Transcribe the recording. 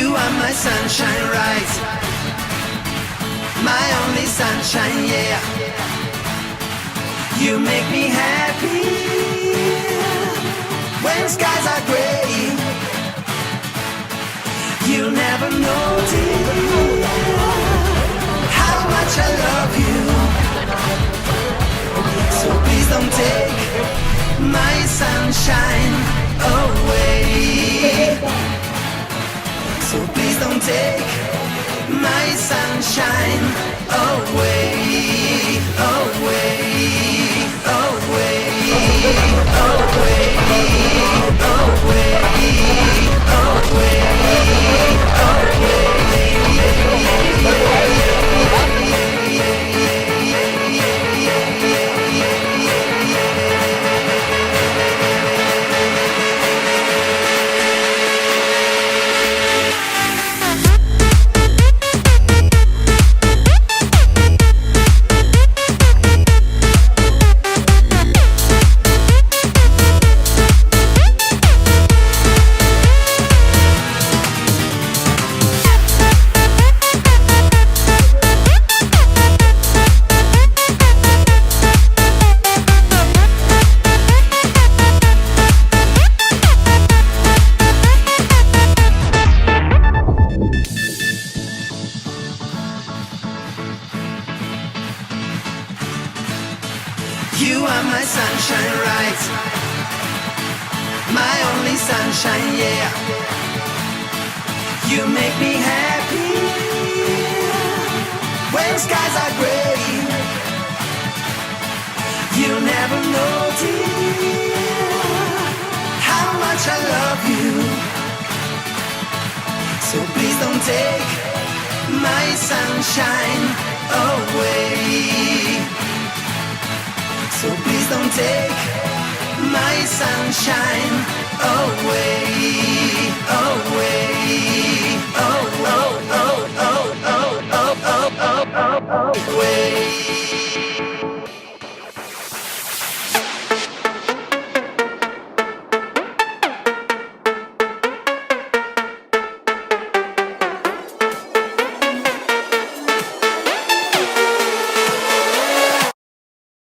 You are my sunshine, right? My only sunshine, yeah. You make me happy when skies are gray. You'll never know, dear, how much I love you. So please don't take my sunshine away. So please don't take my sunshine away, away, away, away, away, You are my sunshine, right? My only sunshine, yeah. You make me happy when skies are gray. You never know, dear, how much I love you. So please don't take my sunshine away. So please don't take my sunshine away, away.